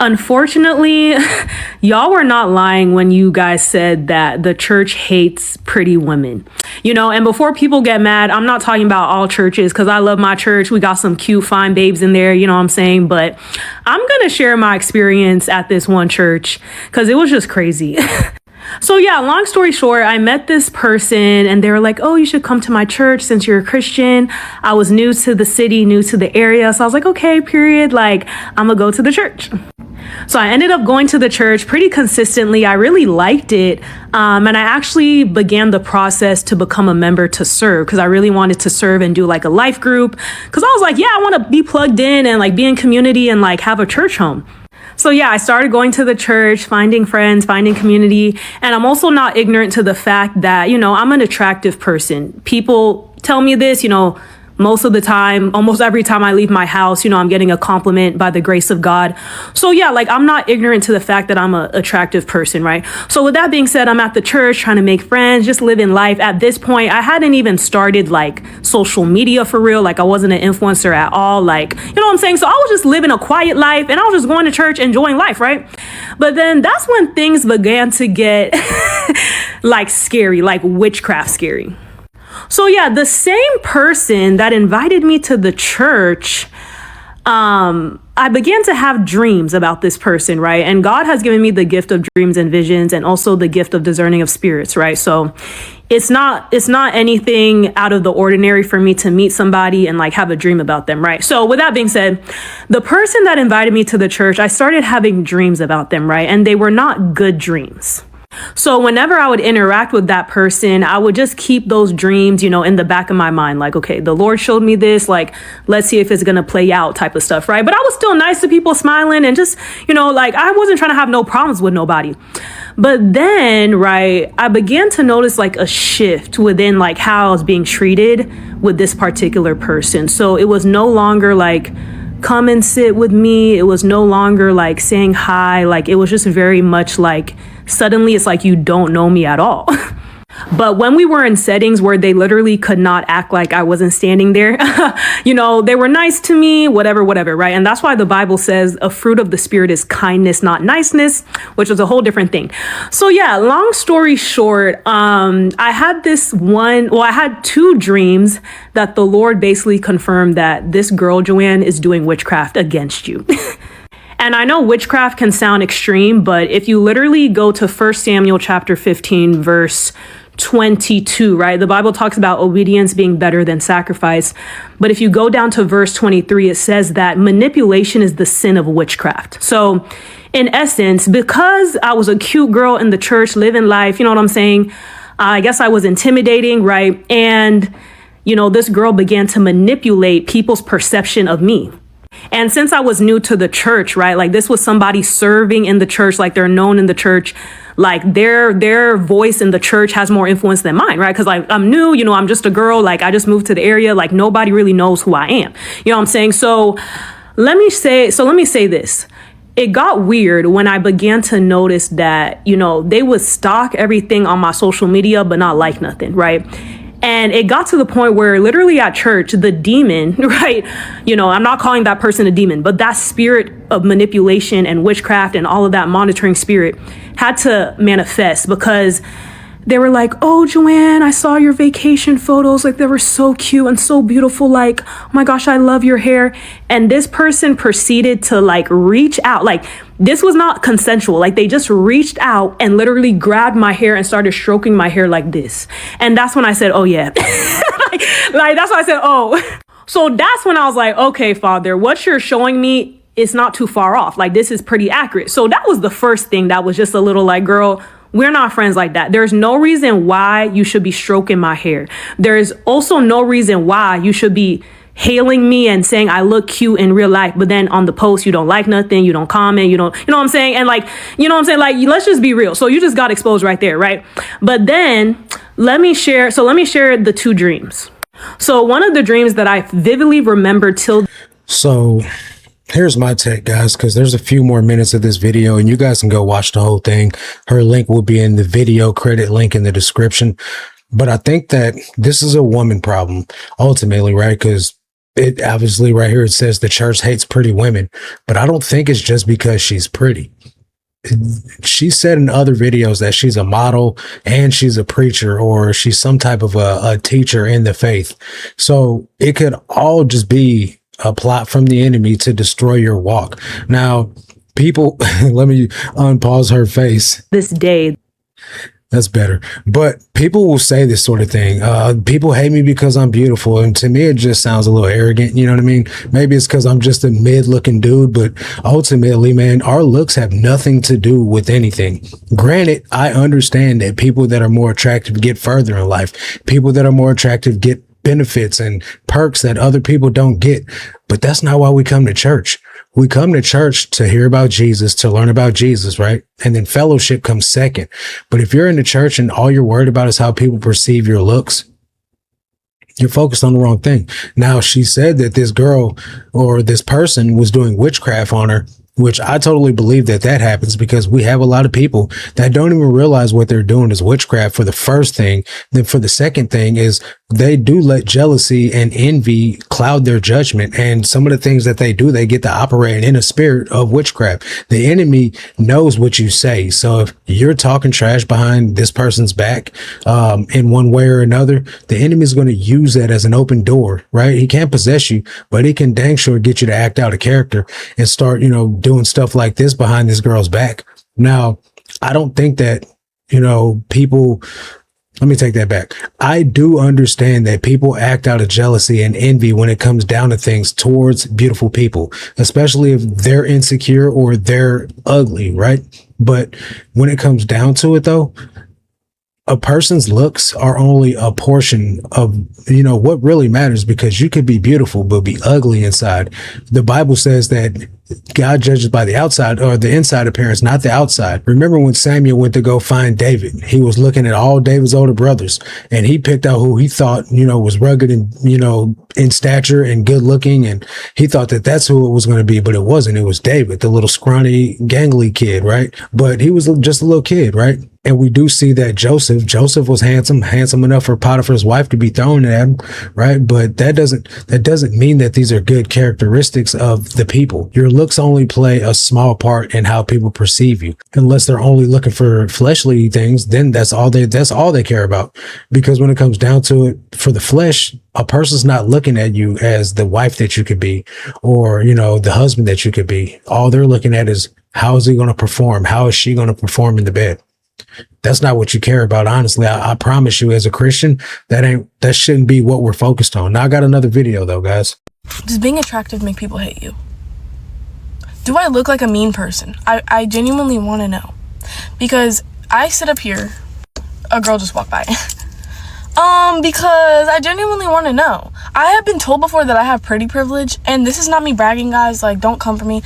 Unfortunately, y'all were not lying when you guys said that the church hates pretty women. And before people get mad, I'm not talking about all churches because I love my church. We got some cute, fine babes in there, you know what I'm saying? But I'm going to share my experience at this one church because it was just crazy. So yeah, long story short, I met this person and they were like, oh, you should come to my church since you're a Christian. I was new to the city, new to the area. So I was like, okay, period. Like, I'm gonna go to the church. So I ended up going to the church pretty consistently. I really liked it. And I actually began the process to become a member to serve because I really wanted to serve and do like a life group. Because I was like, yeah, I want to be plugged in and like be in community and like have a church home. So yeah, I started going to the church, finding friends, finding community. And I'm also not ignorant to the fact that, I'm an attractive person. People tell me this, most of the time, almost every time I leave my house, I'm getting a compliment by the grace of God. So yeah, like I'm not ignorant to the fact that I'm an attractive person, right? So with that being said, I'm at the church trying to make friends, just living life. At this point, I hadn't even started like social media for real. Like I wasn't an influencer at all. Like, you know what I'm saying? So I was just living a quiet life and I was just going to church, enjoying life, right? But then that's when things began to get like scary, like witchcraft scary. So yeah, the same person that invited me to the church, I began to have dreams about this person, right? And God has given me the gift of dreams and visions and also the gift of discerning of spirits, right? So it's not anything out of the ordinary for me to meet somebody and like have a dream about them, right? So with that being said, the person that invited me to the church, I started having dreams about them, right? And they were not good dreams. So whenever I would interact with that person, I would just keep those dreams, in the back of my mind, like, okay, the Lord showed me this, like, let's see if it's going to play out type of stuff, right? But I was still nice to people, smiling and just, like I wasn't trying to have no problems with nobody. But then, right, I began to notice like a shift within like how I was being treated with this particular person. So it was no longer like, come and sit with me. It was no longer like saying hi. Like it was just very much like, suddenly it's like you don't know me at all. But when we were in settings where they literally could not act like I wasn't standing there, they were nice to me, whatever, right? And that's why the Bible says a fruit of the Spirit is kindness, not niceness, which was a whole different thing. So yeah, long story short, I had two dreams that the Lord basically confirmed that this girl, Joanne, is doing witchcraft against you. And I know witchcraft can sound extreme, but if you literally go to 1 Samuel chapter 15, verse 22, right? The Bible talks about obedience being better than sacrifice. But if you go down to verse 23, it says that manipulation is the sin of witchcraft. So in essence, because I was a cute girl in the church, living life, you know what I'm saying? I guess I was intimidating, right? And, this girl began to manipulate people's perception of me. And since I was new to the church, right, like this was somebody serving in the church, like they're known in the church, like their voice in the church has more influence than mine, right? Because like I'm new, I'm just a girl, like I just moved to the area, like nobody really knows who I am. You know what I'm saying? So let me say this. It got weird when I began to notice that, they would stalk everything on my social media, but not like nothing, right? And it got to the point where literally at church, the demon, right? I'm not calling that person a demon, but that spirit of manipulation and witchcraft and all of that monitoring spirit had to manifest because they were like, oh, Joanne, I saw your vacation photos. Like they were so cute and so beautiful. Like, oh my gosh, I love your hair. And this person proceeded to like reach out. Like this was not consensual. Like they just reached out and literally grabbed my hair and started stroking my hair like this. And that's when I said, oh yeah. like that's when I said, oh. So that's when I was like, okay, Father, what you're showing me is not too far off. Like this is pretty accurate. So that was the first thing that was just a little like, girl, we're not friends like that. There's no reason why you should be stroking my hair. There's also no reason why you should be hailing me and saying I look cute in real life, but then on the post, you don't like nothing, you don't comment, you know what I'm saying? And like, you know what I'm saying? Like, let's just be real. So you just got exposed right there, right? But then let me share the two dreams. So one of the dreams that I vividly remember So here's my take, guys, because there's a few more minutes of this video and you guys can go watch the whole thing. Her link will be in the video credit link in the description. But I think that this is a woman problem ultimately, right? Because It obviously right here it says the church hates pretty women, but I don't think it's just because she's pretty. She said in other videos that she's a model and she's a preacher or she's some type of a teacher in the faith. So it could all just be a plot from the enemy to destroy your walk. Now, people, let me unpause her face. This day. That's better. But people will say this sort of thing. People hate me because I'm beautiful. And to me, it just sounds a little arrogant. You know what I mean? Maybe it's because I'm just a mid-looking dude. But ultimately, man, our looks have nothing to do with anything. Granted, I understand that people that are more attractive get further in life. People that are more attractive get benefits and perks that other people don't get. But that's not why we come to church. We come to church to hear about Jesus, to learn about Jesus, right? And then fellowship comes second. But if you're in the church and all you're worried about is how people perceive your looks, you're focused on the wrong thing. Now, she said that this girl or this person was doing witchcraft on her, which I totally believe that happens because we have a lot of people that don't even realize what they're doing is witchcraft for the first thing. Then for the second thing is they do let jealousy and envy cloud their judgment. And some of the things that they do, they get to operate in a spirit of witchcraft. The enemy knows what you say. So if you're talking trash behind this person's back, in one way or another, the enemy is going to use that as an open door, right? He can't possess you, but he can dang sure get you to act out a character and start, doing stuff like this behind this girl's back. Now, I don't think that, people, let me take that back. I do understand that people act out of jealousy and envy when it comes down to things towards beautiful people, especially if they're insecure or they're ugly, right? But when it comes down to it, though, a person's looks are only a portion of, what really matters, because you could be beautiful, but be ugly inside. The Bible says that God judges by the outside or the inside appearance, not the outside. Remember when Samuel went to go find David, he was looking at all David's older brothers and he picked out who he thought, was rugged and, in stature and good looking. And he thought that that's who it was going to be, but it wasn't. It was David, the little scrawny, gangly kid, right? But he was just a little kid, right? And we do see that Joseph was handsome enough for Potiphar's wife to be thrown at him, right? But that doesn't mean that these are good characteristics of the people. Your looks only play a small part in how people perceive you. Unless they're only looking for fleshly things, then that's all they care about. Because when it comes down to it, for the flesh, a person's not looking at you as the wife that you could be, or, the husband that you could be. All they're looking at is, how is he going to perform? How is she going to perform in the bed? That's not what you care about. Honestly, I promise you, as a Christian, that shouldn't be what we're focused on. Now I got another video though, guys. Does being attractive make people hate you? Do I look like a mean person? I genuinely want to know. Because I sit up here, a girl just walked by. Because I genuinely want to know. I have been told before that I have pretty privilege, and this is not me bragging, guys. Like, don't come for me.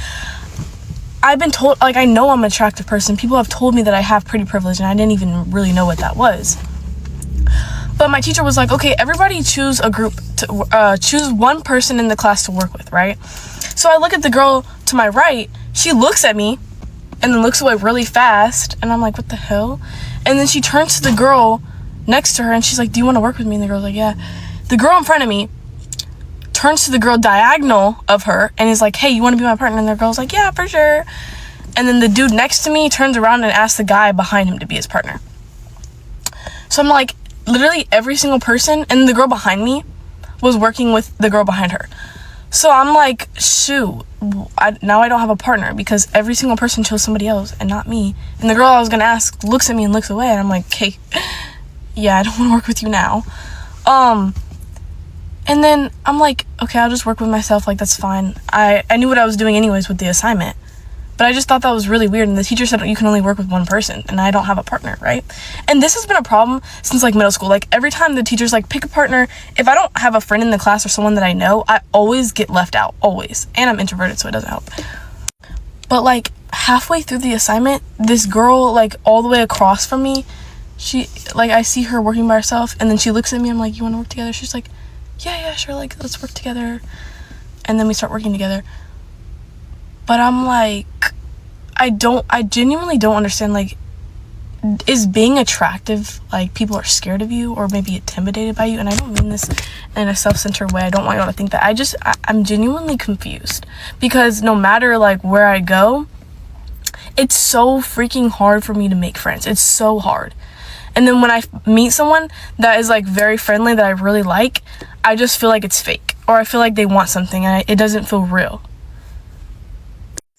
I've been told, I know I'm an attractive person. People have told me that I have pretty privilege, and I didn't even really know what that was. But my teacher was like, okay, everybody choose a group, choose one person in the class to work with, right? So I look at the girl to my right. She looks at me and then looks away really fast. And I'm like, what the hell? And then she turns to the girl next to her, and she's like, do you want to work with me? And the girl's like, yeah. The girl in front of me turns to the girl diagonal of her and is like, hey, you want to be my partner? And the girl's like, yeah, for sure. And then the dude next to me turns around and asks the guy behind him to be his partner. So I'm like, literally every single person, and the girl behind me was working with the girl behind her. So I'm like, shoot, now I don't have a partner because every single person chose somebody else and not me. And the girl I was going to ask looks at me and looks away, and I'm like, okay, yeah, I don't want to work with you now. And then I'm like, okay, I'll just work with myself. Like, that's fine. I knew what I was doing anyways with the assignment. But I just thought that was really weird. And the teacher said you can only work with one person. And I don't have a partner, right? And this has been a problem since, middle school. Every time the teacher's pick a partner, if I don't have a friend in the class or someone that I know, I always get left out. Always. And I'm introverted, so it doesn't help. But, halfway through the assignment, this girl, all the way across from me, she, I see her working by herself. And then she looks at me. I'm like, you want to work together? She's like, yeah, sure, let's work together. And then we start working together. But I'm like, I genuinely don't understand, is being attractive, like, people are scared of you or maybe intimidated by you? And I don't mean this in a self-centered way. I don't want y'all to think that. I'm genuinely confused, because no matter, like, where I go, it's so freaking hard for me to make friends. It's so hard. And then when I meet someone that is, like, very friendly, that I really like, I just feel like it's fake, or I feel like they want something and it doesn't feel real.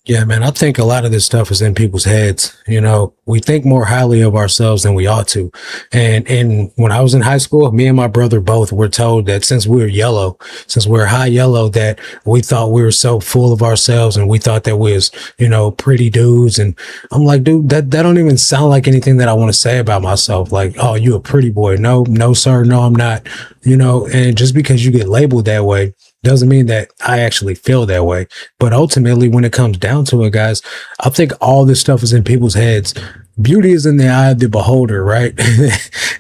Yeah, man, I think a lot of this stuff is in people's heads. You know, we think more highly of ourselves than we ought to. And when I was in high school, me and my brother both were told that since we were high yellow, that we thought we were so full of ourselves and we thought that we was, you know, pretty dudes. And I'm like, dude, that don't even sound like anything that I want to say about myself. Like, oh, you a pretty boy. No, sir. No, I'm not. You know, and just because you get labeled that way doesn't mean that I actually feel that way. But ultimately, when it comes down to it, guys, I think all this stuff is in people's heads. Beauty is in the eye of the beholder, right?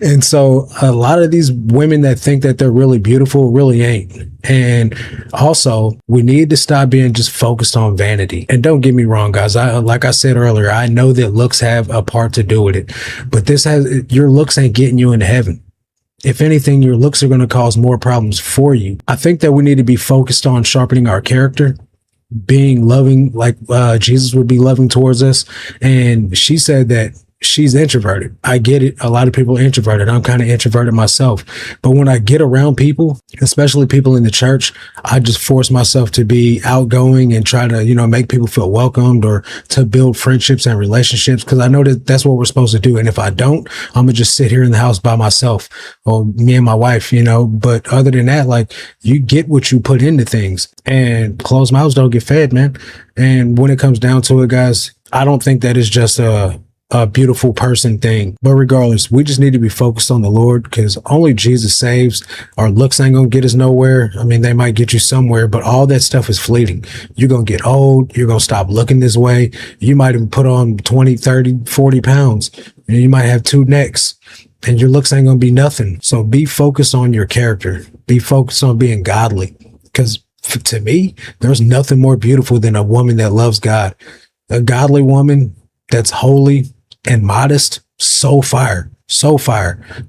And so a lot of these women that think that they're really beautiful really ain't. And also, we need to stop being just focused on vanity. And don't get me wrong, guys. Like I said earlier, I know that looks have a part to do with it, but your looks ain't getting you into heaven. If anything, your looks are going to cause more problems for you. I think that we need to be focused on sharpening our character, being loving like Jesus would be loving towards us. And she said that she's introverted. I get it. A lot of people are introverted. I'm kind of introverted myself. But when I get around people, especially people in the church, I just force myself to be outgoing and try to, you know, make people feel welcomed or to build friendships and relationships, because I know that that's what we're supposed to do. And if I don't, I'm gonna just sit here in the house by myself, or me and my wife, you know. But other than that, like, you get what you put into things, and closed mouths don't get fed, man. And when it comes down to it, guys, I don't think that is just a beautiful person thing. But regardless, we just need to be focused on the Lord, because only Jesus saves. Our looks ain't gonna get us nowhere. I mean, they might get you somewhere, but all that stuff is fleeting. You're gonna get old. You're gonna stop looking this way. You might even put on 20, 30, 40 pounds, and you might have two necks, and your looks ain't gonna be nothing. So be focused on your character. Be focused on being godly, because to me, there's nothing more beautiful than a woman that loves God. A godly woman that's holy and modest, so fire.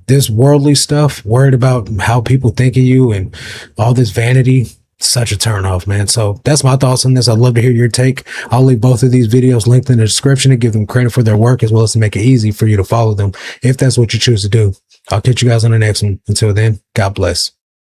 This worldly stuff, worried about how people think of you and all this vanity, such a turn off, man. So that's my thoughts on this. I'd love to hear your take. I'll leave both of these videos linked in the description to give them credit for their work, as well as to make it easy for you to follow them if that's what you choose to do. I'll catch you guys on the next one. Until then, God bless.